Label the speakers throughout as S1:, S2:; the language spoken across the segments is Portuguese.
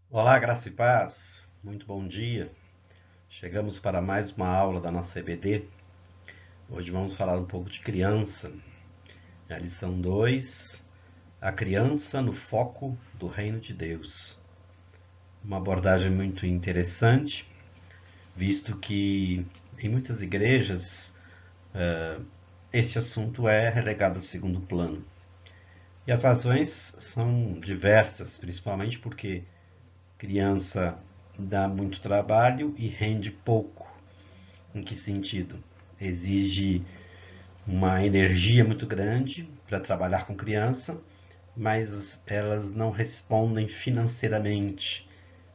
S1: Olá, graça e paz. Muito bom dia. Chegamos para mais uma aula da nossa EBD. Hoje vamos falar um pouco de criança. É a lição 2, a criança no foco do reino de Deus. Uma abordagem muito interessante, visto que em muitas igrejas esse assunto é relegado a segundo plano. E as razões são diversas, principalmente porque criança dá muito trabalho e rende pouco. Em que sentido? Exige uma energia muito grande para trabalhar com criança, mas elas não respondem financeiramente,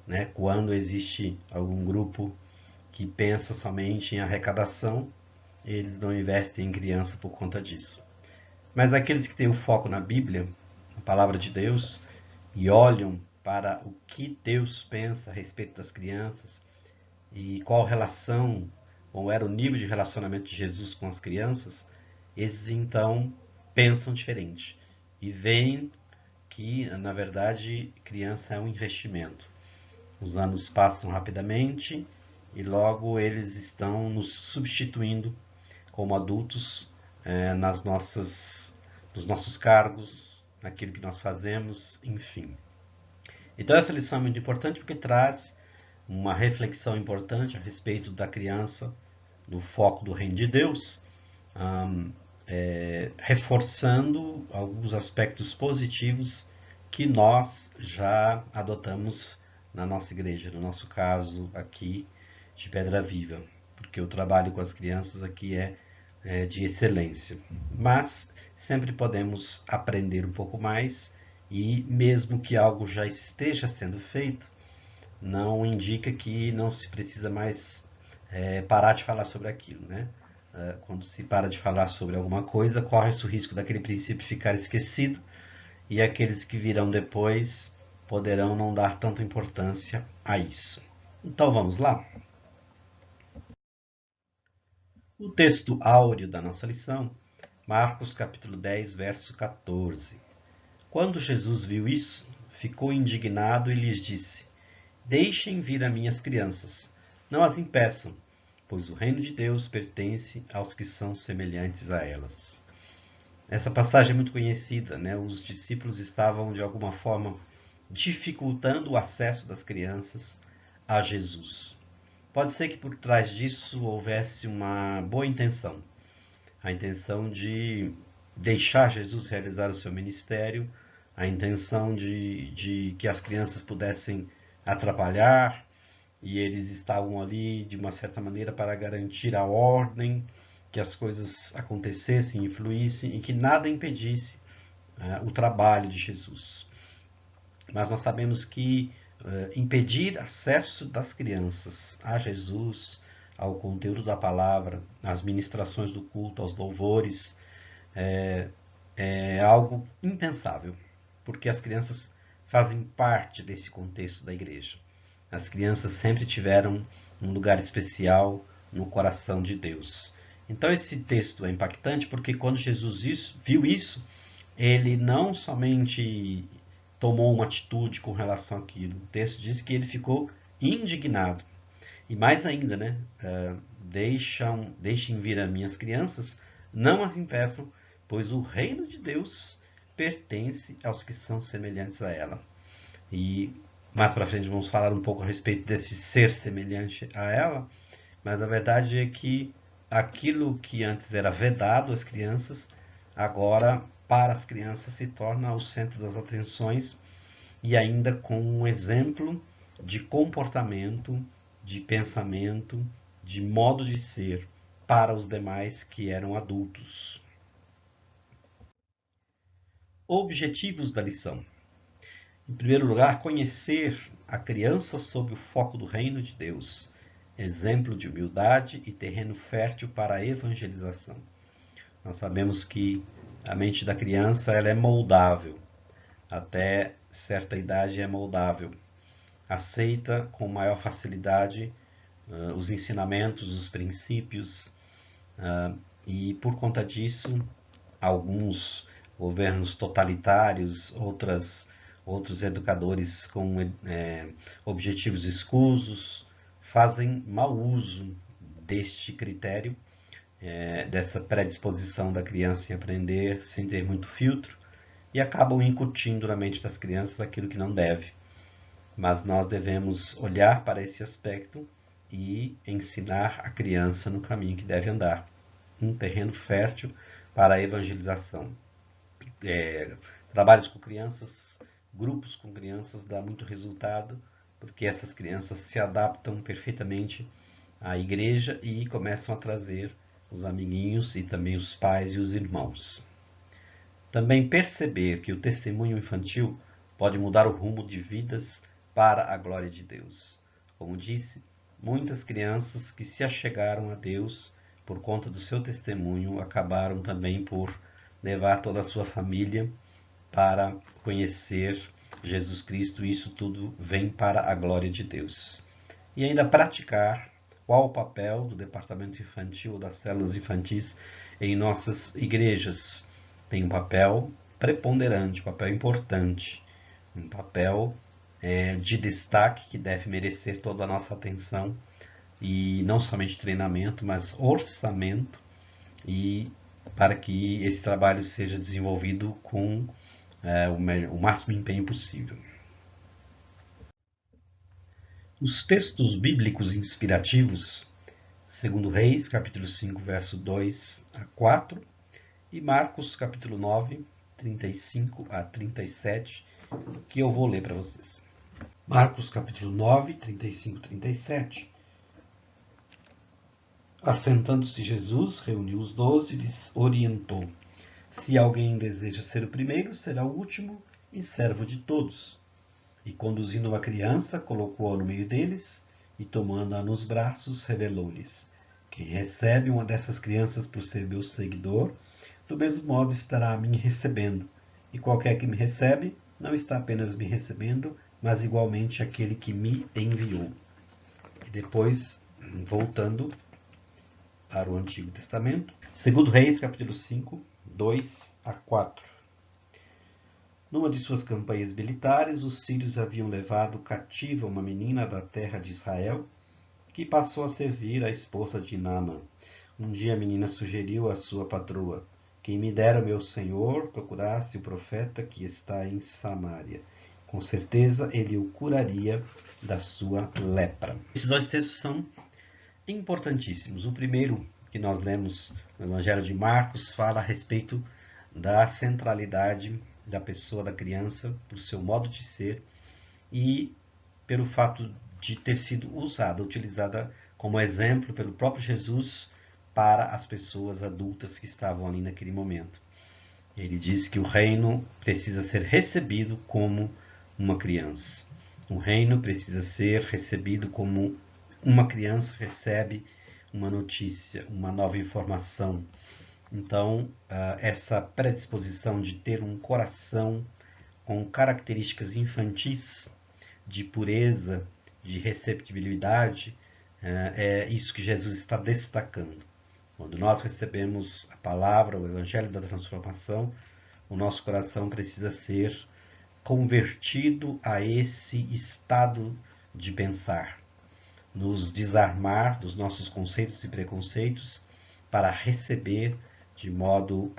S1: né? Quando existe algum grupo que pensa somente em arrecadação, eles não investem em criança por conta disso. Mas aqueles que têm o foco na Bíblia, a palavra de Deus, e olham para o que Deus pensa a respeito das crianças e qual relação ou era o nível de relacionamento de Jesus com as crianças, esses então pensam diferente e veem que, na verdade, criança é um investimento. Os anos passam rapidamente e logo eles estão nos substituindo como adultos nas nos nossos cargos, naquilo que nós fazemos, enfim. Então essa lição é muito importante porque traz uma reflexão importante a respeito da criança no foco do reino de Deus, reforçando alguns aspectos positivos que nós já adotamos na nossa igreja, no nosso caso aqui de Pedra Viva, porque o trabalho com as crianças aqui é de excelência. Mas sempre podemos aprender um pouco mais e mesmo que algo já esteja sendo feito, não indica que não se precisa mais parar de falar sobre aquilo, né? Quando se para de falar sobre alguma coisa, corre-se o risco daquele princípio ficar esquecido e aqueles que virão depois poderão não dar tanta importância a isso. Então vamos lá? O texto áureo da nossa lição, Marcos capítulo 10, verso 14. Quando Jesus viu isso, ficou indignado e lhes disse: Deixem vir a minhas crianças, não as impeçam, pois o reino de Deus pertence aos que são semelhantes a elas. Essa passagem é muito conhecida, né? Os discípulos estavam, de alguma forma, dificultando o acesso das crianças a Jesus. Pode ser que por trás disso houvesse uma boa intenção, a intenção de deixar Jesus realizar o seu ministério, a intenção de que as crianças pudessem atrapalhar, e eles estavam ali de uma certa maneira para garantir a ordem, que as coisas acontecessem e fluíssem e que nada impedisse o trabalho de Jesus. Mas nós sabemos que impedir acesso das crianças a Jesus, ao conteúdo da palavra, às ministrações do culto, aos louvores, é, é algo impensável, porque as crianças fazem parte desse contexto da igreja. As crianças sempre tiveram um lugar especial no coração de Deus. Então esse texto é impactante porque quando Jesus viu isso, ele não somente tomou uma atitude com relação àquilo. O texto diz que ele ficou indignado. E mais ainda, né? Deixem vir as minhas crianças, não as impeçam, pois o reino de Deus pertence aos que são semelhantes a ela. E mais para frente vamos falar um pouco a respeito desse ser semelhante a ela, mas a verdade é que aquilo que antes era vedado às crianças, agora para as crianças se torna o centro das atenções e ainda com um exemplo de comportamento, de pensamento, de modo de ser para os demais que eram adultos. Objetivos da lição. Em primeiro lugar, conhecer a criança sob o foco do reino de Deus, exemplo de humildade e terreno fértil para a evangelização. Nós sabemos que a mente da criança ela é moldável, até certa idade é moldável. Aceita com maior facilidade os ensinamentos, os princípios, e por conta disso, alguns governos totalitários, outros educadores com objetivos escusos, fazem mau uso deste critério, dessa predisposição da criança em aprender sem ter muito filtro, e acabam incutindo na mente das crianças aquilo que não deve. Mas nós devemos olhar para esse aspecto e ensinar a criança no caminho que deve andar, um terreno fértil para a evangelização. Trabalhos com crianças, grupos com crianças dá muito resultado, porque essas crianças se adaptam perfeitamente à igreja e começam a trazer os amiguinhos e também os pais e os irmãos. Também perceber que o testemunho infantil pode mudar o rumo de vidas para a glória de Deus. Como disse, muitas crianças que se achegaram a Deus por conta do seu testemunho acabaram também por levar toda a sua família para conhecer Jesus Cristo, e isso tudo vem para a glória de Deus. E ainda praticar qual o papel do departamento infantil ou das células infantis em nossas igrejas. Tem um papel preponderante, um papel importante, um papel de destaque que deve merecer toda a nossa atenção, e não somente treinamento, mas orçamento, e para que esse trabalho seja desenvolvido com o máximo empenho possível. Os textos bíblicos inspirativos, segundo Reis, capítulo 5, verso 2 a 4, e Marcos, capítulo 9, 35 a 37, que eu vou ler para vocês. Marcos, capítulo 9, 35 a 37. Assentando-se Jesus, reuniu os 12 e lhes orientou: se alguém deseja ser o primeiro, será o último e servo de todos. E conduzindo uma criança, colocou-a no meio deles, e tomando-a nos braços, revelou-lhes: quem recebe uma dessas crianças por ser meu seguidor, do mesmo modo estará a mim recebendo. E qualquer que me recebe, não está apenas me recebendo, mas igualmente aquele que me enviou. E depois, voltando para o Antigo Testamento, segundo Reis, capítulo 5, 2 a 4. Numa de suas campanhas militares, os sírios haviam levado cativa uma menina da terra de Israel, que passou a servir a esposa de Naamã. Um dia a menina sugeriu à sua patroa: quem me dera meu senhor procurasse o profeta que está em Samaria. Com certeza ele o curaria da sua lepra. Esses dois textos são importantíssimos. O primeiro, que nós lemos no Evangelho de Marcos, fala a respeito da centralidade da pessoa, da criança, por seu modo de ser e pelo fato de ter sido utilizada como exemplo pelo próprio Jesus para as pessoas adultas que estavam ali naquele momento. Ele diz que o reino precisa ser recebido como uma criança. O reino precisa ser recebido como uma criança recebe uma notícia, uma nova informação. Então, essa predisposição de ter um coração com características infantis, de pureza, de receptibilidade, é isso que Jesus está destacando. Quando nós recebemos a palavra, o Evangelho da transformação, o nosso coração precisa ser convertido a esse estado de pensar, nos desarmar dos nossos conceitos e preconceitos para receber de modo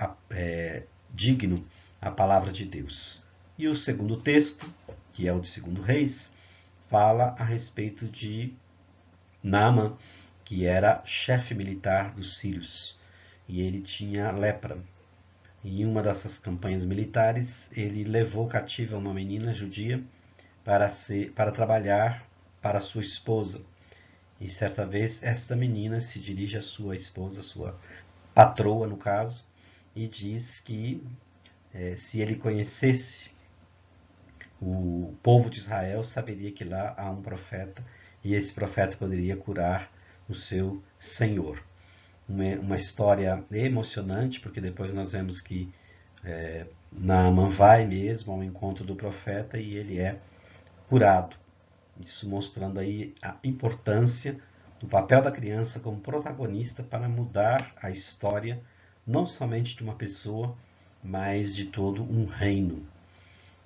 S1: digno a palavra de Deus. E o segundo texto, que é o de 2 Reis, fala a respeito de Naamã, que era chefe militar dos sírios, e ele tinha lepra. E em uma dessas campanhas militares, ele levou cativa uma menina judia para trabalhar para sua esposa. E certa vez, esta menina se dirige à sua esposa, sua patroa no caso, e diz que se ele conhecesse o povo de Israel, saberia que lá há um profeta, e esse profeta poderia curar o seu senhor. Uma história emocionante, porque depois nós vemos que Naamã vai mesmo ao encontro do profeta e ele é curado. Isso mostrando aí a importância do papel da criança como protagonista para mudar a história, não somente de uma pessoa, mas de todo um reino.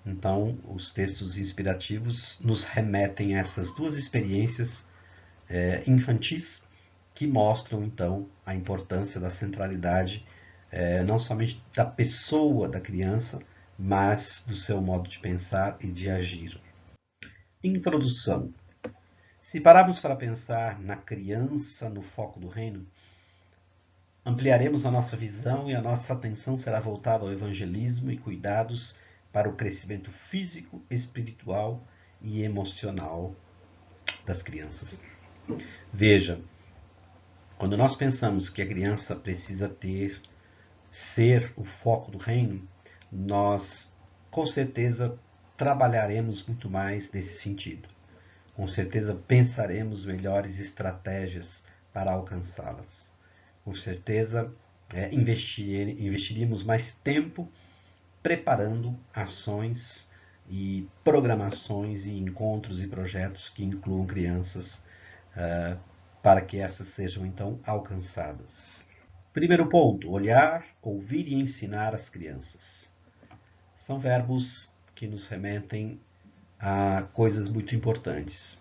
S1: Então, os textos inspirativos nos remetem a essas duas experiências infantis que mostram, então, a importância da centralidade não somente da pessoa da criança, mas do seu modo de pensar e de agir. Introdução. Se pararmos para pensar na criança no foco do reino, ampliaremos a nossa visão e a nossa atenção será voltada ao evangelismo e cuidados para o crescimento físico, espiritual e emocional das crianças. Veja, quando nós pensamos que a criança precisa ser o foco do reino, nós com certeza trabalharemos muito mais nesse sentido. Com certeza pensaremos melhores estratégias para alcançá-las. Com certeza investiríamos mais tempo preparando ações e programações e encontros e projetos que incluam crianças para que essas sejam então alcançadas. Primeiro ponto, olhar, ouvir e ensinar as crianças. São verbos que nos remetem a coisas muito importantes.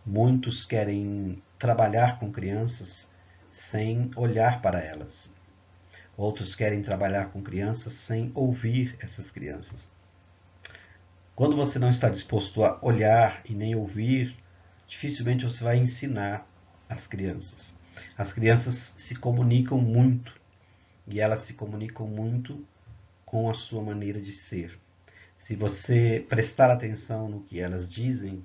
S1: Muitos querem trabalhar com crianças sem olhar para elas. Outros querem trabalhar com crianças sem ouvir essas crianças. Quando você não está disposto a olhar e nem ouvir, dificilmente você vai ensinar as crianças. As crianças se comunicam muito e elas se comunicam muito com a sua maneira de ser. Se você prestar atenção no que elas dizem,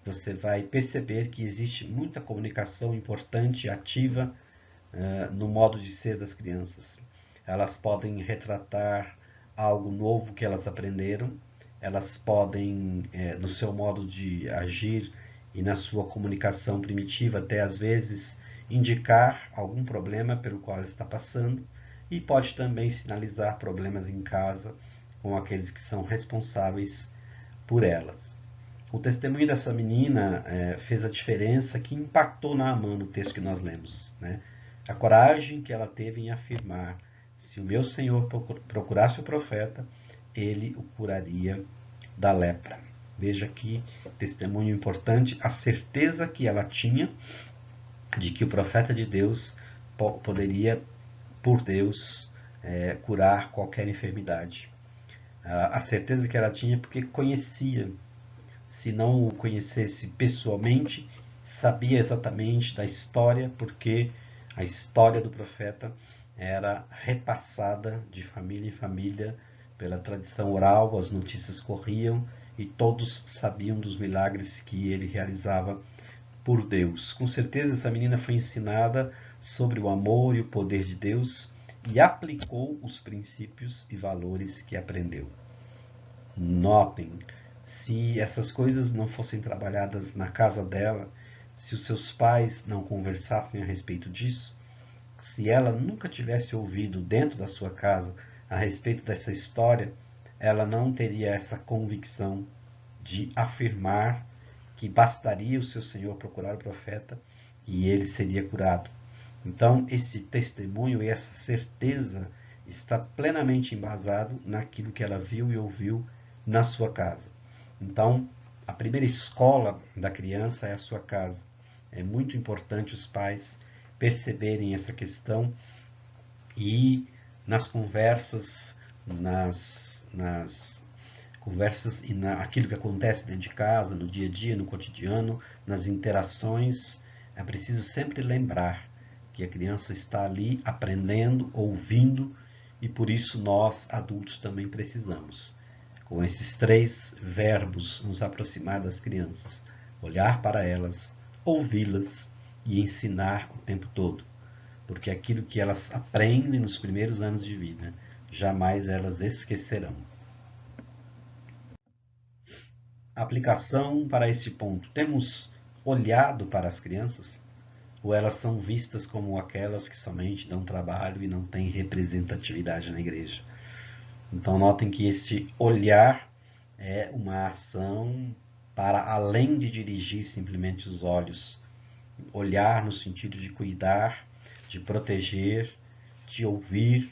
S1: você vai perceber que existe muita comunicação importante e ativa no modo de ser das crianças. Elas podem retratar algo novo que elas aprenderam, elas podem, no seu modo de agir e na sua comunicação primitiva, até às vezes indicar algum problema pelo qual ela está passando e pode também sinalizar problemas em casa com aqueles que são responsáveis por elas. O testemunho dessa menina fez a diferença que impactou Naamã no texto que nós lemos, né? A coragem que ela teve em afirmar: se o meu Senhor procurasse o profeta, ele o curaria da lepra. Veja que testemunho importante, a certeza que ela tinha de que o profeta de Deus poderia, por Deus, curar qualquer enfermidade. A certeza que ela tinha porque conhecia. Se não o conhecesse pessoalmente, sabia exatamente da história, porque a história do profeta era repassada de família em família pela tradição oral, as notícias corriam e todos sabiam dos milagres que ele realizava por Deus. Com certeza essa menina foi ensinada sobre o amor e o poder de Deus e aplicou os princípios e valores que aprendeu. Notem, se essas coisas não fossem trabalhadas na casa dela, se os seus pais não conversassem a respeito disso, se ela nunca tivesse ouvido dentro da sua casa a respeito dessa história, ela não teria essa convicção de afirmar que bastaria o seu Senhor procurar o profeta e ele seria curado. Então, esse testemunho e essa certeza está plenamente embasado naquilo que ela viu e ouviu na sua casa. Então, a primeira escola da criança é a sua casa. É muito importante os pais perceberem essa questão e nas conversas, nas conversas e aquilo que acontece dentro de casa, no dia a dia, no cotidiano, nas interações, é preciso sempre lembrar que a criança está ali aprendendo, ouvindo, e por isso nós, adultos, também precisamos, com esses 3 verbos, nos aproximar das crianças, olhar para elas, ouvi-las e ensinar o tempo todo, porque aquilo que elas aprendem nos primeiros anos de vida, jamais elas esquecerão. Aplicação para esse ponto. Temos olhado para as crianças? Ou elas são vistas como aquelas que somente dão trabalho e não têm representatividade na igreja? Então notem que esse olhar é uma ação para além de dirigir simplesmente os olhos. Olhar no sentido de cuidar, de proteger, de ouvir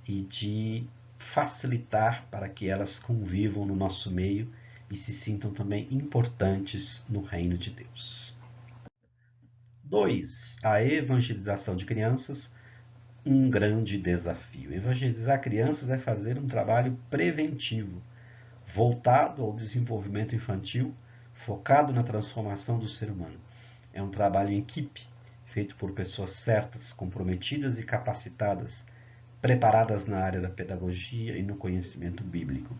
S1: e de facilitar para que elas convivam no nosso meio e se sintam também importantes no reino de Deus. 2. A evangelização de crianças, um grande desafio. Evangelizar crianças é fazer um trabalho preventivo, voltado ao desenvolvimento infantil, focado na transformação do ser humano. É um trabalho em equipe, feito por pessoas certas, comprometidas e capacitadas, preparadas na área da pedagogia e no conhecimento bíblico.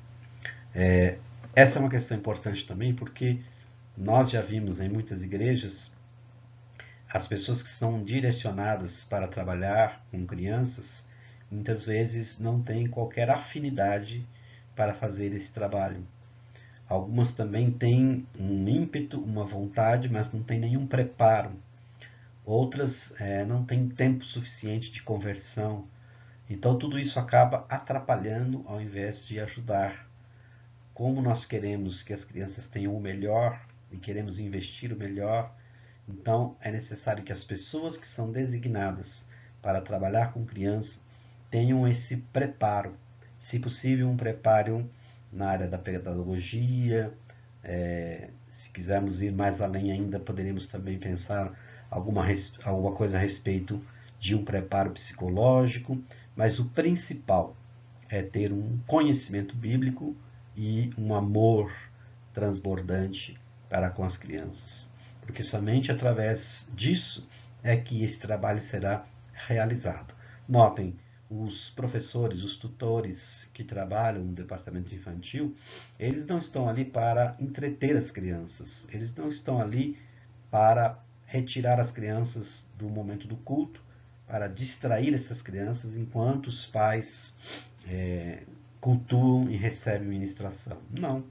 S1: Essa é uma questão importante também, porque nós já vimos em muitas igrejas as pessoas que são direcionadas para trabalhar com crianças, muitas vezes não têm qualquer afinidade para fazer esse trabalho. Algumas também têm um ímpeto, uma vontade, mas não têm nenhum preparo. Outras não têm tempo suficiente de conversão. Então tudo isso acaba atrapalhando ao invés de ajudar. Como nós queremos que as crianças tenham o melhor e queremos investir o melhor, então é necessário que as pessoas que são designadas para trabalhar com criança tenham esse preparo. Se possível, um preparo na área da pedagogia. Se quisermos ir mais além ainda, poderíamos também pensar alguma coisa a respeito de um preparo psicológico, mas o principal é ter um conhecimento bíblico e um amor transbordante para com as crianças, porque somente através disso é que esse trabalho será realizado. Notem, os professores, os tutores que trabalham no departamento infantil, eles não estão ali para entreter as crianças, eles não estão ali para retirar as crianças do momento do culto, para distrair essas crianças enquanto os pais cultuam e recebem ministração. Não,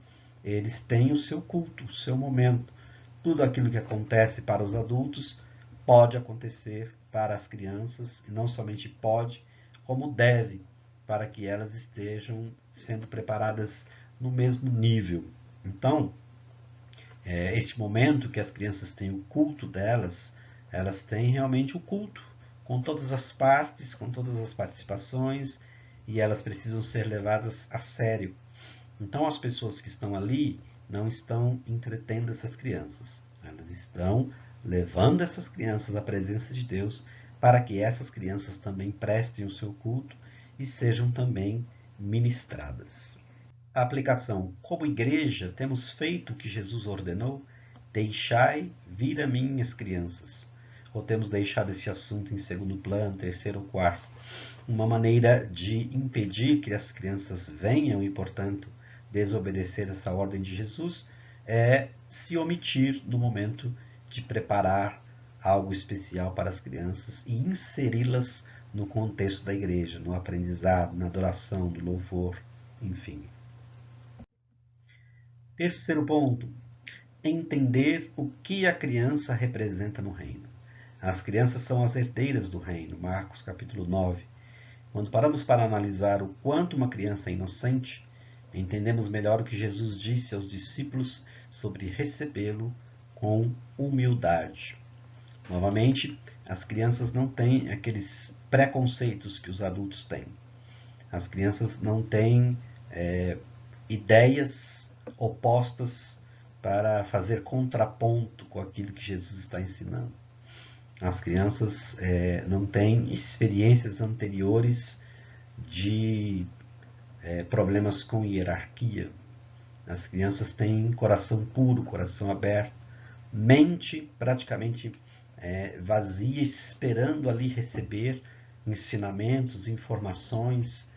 S1: eles têm o seu culto, o seu momento. Tudo aquilo que acontece para os adultos pode acontecer para as crianças, e não somente pode, como deve, para que elas estejam sendo preparadas no mesmo nível. Então, este momento que as crianças têm o culto delas, elas têm realmente o culto, com todas as partes, com todas as participações, e elas precisam ser levadas a sério. Então as pessoas que estão ali não estão entretendo essas crianças, elas estão levando essas crianças à presença de Deus, para que essas crianças também prestem o seu culto e sejam também ministradas. A aplicação: como igreja, temos feito o que Jesus ordenou? Deixai vir a mim as crianças. Ou temos deixado esse assunto em segundo plano, terceiro ou quarto? Uma maneira de impedir que as crianças venham e, portanto, desobedecer essa ordem de Jesus é se omitir no momento de preparar algo especial para as crianças e inseri-las no contexto da igreja, no aprendizado, na adoração, no louvor, enfim. Terceiro ponto: entender o que a criança representa no reino. As crianças são as herdeiras do reino, Marcos capítulo 9. Quando paramos para analisar o quanto uma criança é inocente, entendemos melhor o que Jesus disse aos discípulos sobre recebê-lo com humildade. Novamente, as crianças não têm aqueles preconceitos que os adultos têm. As crianças não têm ideias opostas para fazer contraponto com aquilo que Jesus está ensinando. As crianças não têm experiências anteriores de problemas com hierarquia. As crianças têm coração puro, coração aberto, mente praticamente vazia, esperando ali receber ensinamentos, informações,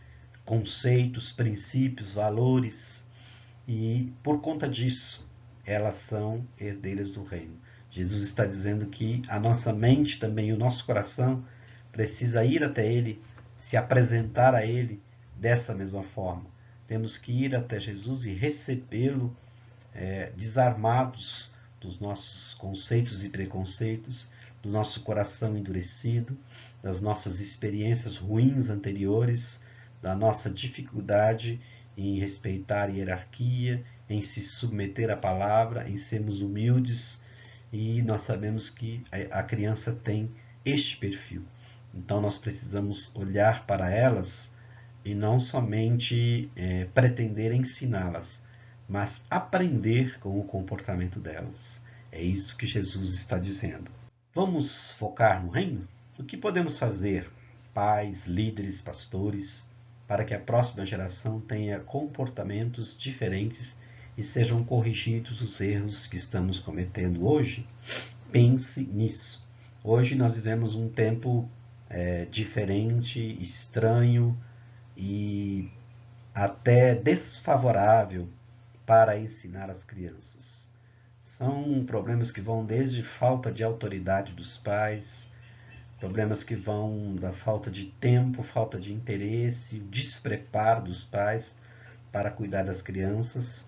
S1: conceitos, princípios, valores. E por conta disso, elas são herdeiras do reino. Jesus está dizendo que a nossa mente também, o nosso coração, precisa ir até Ele, se apresentar a Ele dessa mesma forma. Temos que ir até Jesus e recebê-lo desarmados dos nossos conceitos e preconceitos, do nosso coração endurecido, das nossas experiências ruins anteriores, da nossa dificuldade em respeitar a hierarquia, em se submeter à palavra, em sermos humildes, e nós sabemos que a criança tem este perfil. Então nós precisamos olhar para elas e não somente pretender ensiná-las, mas aprender com o comportamento delas. É isso que Jesus está dizendo. Vamos focar no reino? O que podemos fazer, pais, líderes, pastores, para que a próxima geração tenha comportamentos diferentes e sejam corrigidos os erros que estamos cometendo hoje? Pense nisso. Hoje nós vivemos um tempo diferente, estranho e até desfavorável para ensinar as crianças. São problemas que vão desde falta de autoridade dos pais, problemas que vão da falta de tempo, falta de interesse, despreparo dos pais para cuidar das crianças.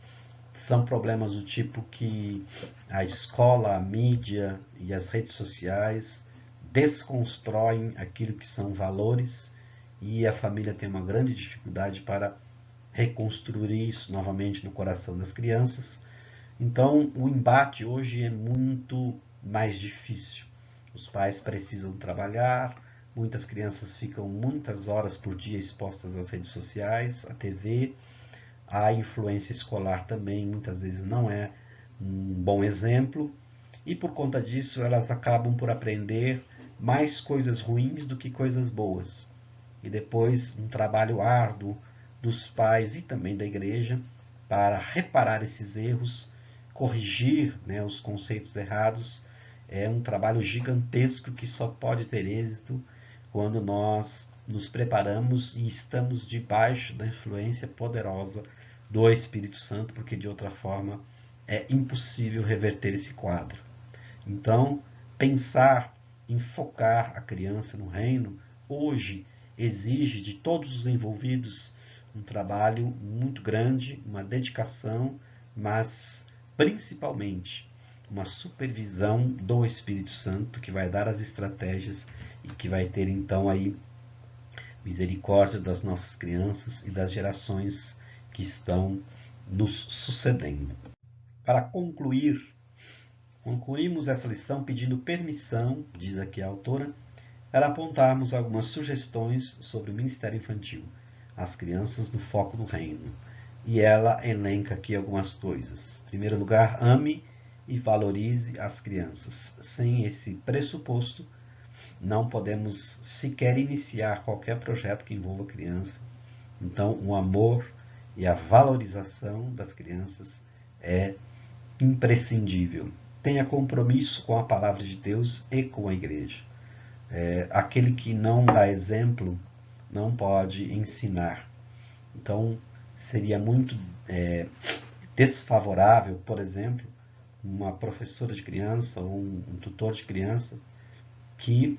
S1: São problemas do tipo que a escola, a mídia e as redes sociais desconstroem aquilo que são valores e a família tem uma grande dificuldade para reconstruir isso novamente no coração das crianças. Então, o embate hoje é muito mais difícil. Os pais precisam trabalhar, muitas crianças ficam muitas horas por dia expostas às redes sociais, à TV. A influência escolar também muitas vezes não é um bom exemplo, e por conta disso elas acabam por aprender mais coisas ruins do que coisas boas. E depois um trabalho árduo dos pais e também da igreja para reparar esses erros, corrigir, os conceitos errados. É um trabalho gigantesco que só pode ter êxito quando nós nos preparamos e estamos debaixo da influência poderosa do Espírito Santo, porque de outra forma é impossível reverter esse quadro. Então, pensar em focar a criança no reino hoje exige de todos os envolvidos um trabalho muito grande, uma dedicação, mas principalmente uma supervisão do Espírito Santo, que vai dar as estratégias e que vai ter então aí misericórdia das nossas crianças e das gerações que estão nos sucedendo. Para concluímos essa lição pedindo permissão, diz aqui a autora, para apontarmos algumas sugestões sobre o ministério infantil, as crianças no foco do reino. E ela elenca aqui algumas coisas. Em primeiro lugar, ame e valorize as crianças. Sem esse pressuposto, não podemos sequer iniciar qualquer projeto que envolva criança. Então, o amor e a valorização das crianças é imprescindível. Tenha compromisso com a palavra de Deus e com a igreja. Aquele que não dá exemplo não pode ensinar. Então, seria muito desfavorável, por exemplo, uma professora de criança ou um tutor de criança que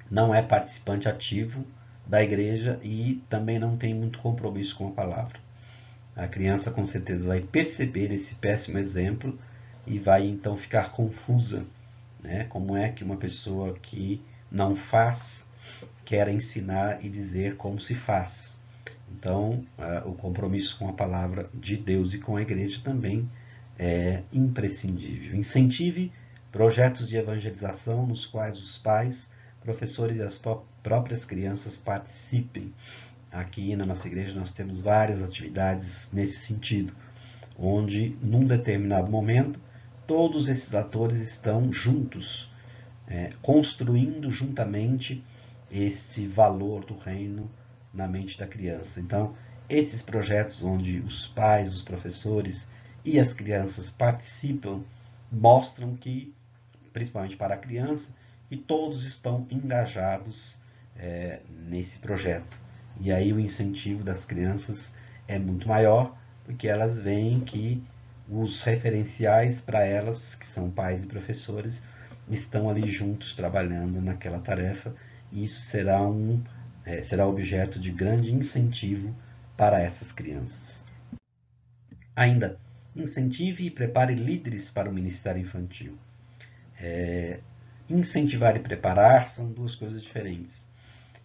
S1: não é participante ativo da igreja e também não tem muito compromisso com a palavra. A criança com certeza vai perceber esse péssimo exemplo e vai então ficar confusa, Como é que uma pessoa que não faz quer ensinar e dizer como se faz? Então, o compromisso com a palavra de Deus e com a igreja também é imprescindível. Incentive projetos de evangelização nos quais os pais, professores e as próprias crianças participem. Aqui na nossa igreja nós temos várias atividades nesse sentido, onde num determinado momento todos esses atores estão juntos, construindo juntamente esse valor do reino na mente da criança. Então, esses projetos onde os pais, os professores e as crianças participam mostram que, principalmente para a criança, que todos estão engajados nesse projeto. E aí o incentivo das crianças é muito maior, porque elas veem que os referenciais para elas, que são pais e professores, estão ali juntos trabalhando naquela tarefa, e isso será objeto de grande incentivo para essas crianças. Ainda, incentive e prepare líderes para o ministério infantil. Incentivar e preparar são duas coisas diferentes.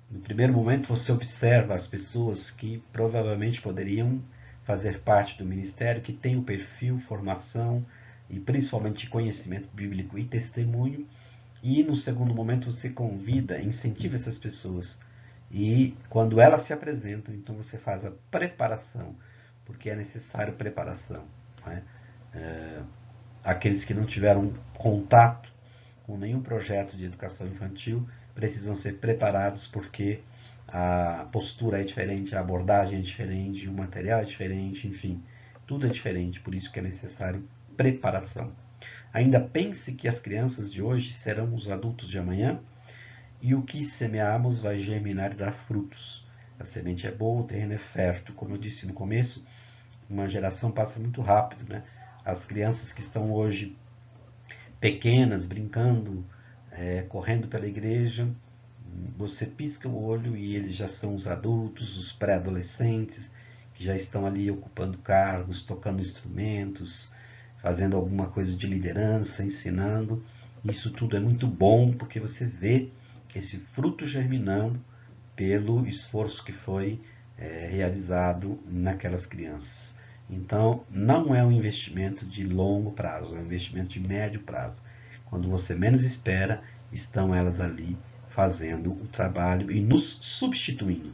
S1: No primeiro momento, você observa as pessoas que provavelmente poderiam fazer parte do ministério, que têm o perfil, formação e principalmente conhecimento bíblico e testemunho. E no segundo momento, você convida, incentiva essas pessoas. E quando elas se apresentam, então você faz a preparação, porque é necessário preparação, né? Aqueles que não tiveram contato com nenhum projeto de educação infantil precisam ser preparados, porque a postura é diferente, a abordagem é diferente, o material é diferente, enfim, tudo é diferente, por isso que é necessário preparação. Ainda pense que as crianças de hoje serão os adultos de amanhã, e o que semearmos vai germinar e dar frutos. A semente é boa, o terreno é fértil. Como eu disse no começo, uma geração passa muito rápido, né? As crianças que estão hoje pequenas, brincando, correndo pela igreja, você pisca o olho e eles já são os adultos, os pré-adolescentes, que já estão ali ocupando cargos, tocando instrumentos, fazendo alguma coisa de liderança, ensinando. Isso tudo é muito bom, porque você vê esse fruto germinando pelo esforço que foi realizado naquelas crianças. Então, não é um investimento de longo prazo, é um investimento de médio prazo. Quando você menos espera, estão elas ali fazendo o trabalho e nos substituindo.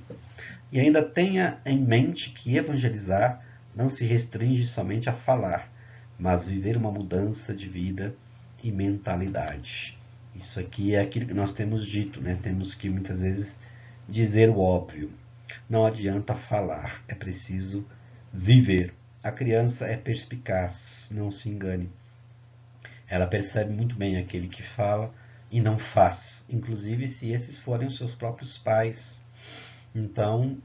S1: E ainda tenha em mente que evangelizar não se restringe somente a falar, mas viver uma mudança de vida e mentalidade. Isso aqui é aquilo que nós temos dito, né? Temos que muitas vezes dizer o óbvio. Não adianta falar, é preciso viver. A criança é perspicaz, não se engane. Ela percebe muito bem aquele que fala e não faz, inclusive se esses forem os seus próprios pais. Então,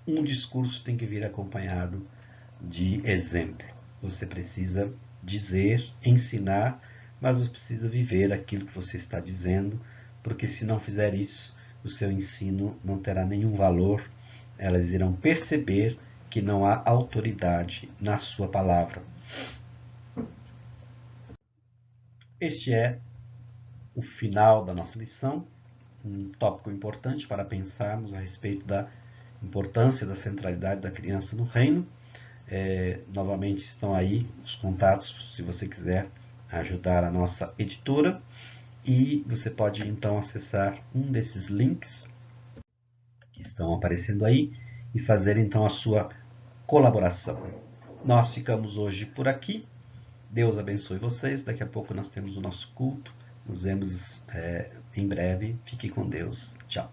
S1: um discurso tem que vir acompanhado de exemplo. Você precisa dizer, ensinar, mas você precisa viver aquilo que você está dizendo, porque se não fizer isso, o seu ensino não terá nenhum valor. Elas irão perceber que não há autoridade na sua palavra. Este é o final da nossa lição, um tópico importante para pensarmos a respeito da importância da centralidade da criança no reino. Novamente estão aí os contatos, se você quiser ajudar a nossa editora, e você pode então acessar um desses links que estão aparecendo aí e fazer então a sua colaboração. Nós ficamos hoje por aqui. Deus abençoe vocês. Daqui a pouco nós temos o nosso culto. Nos vemos em breve. Fique com Deus. Tchau.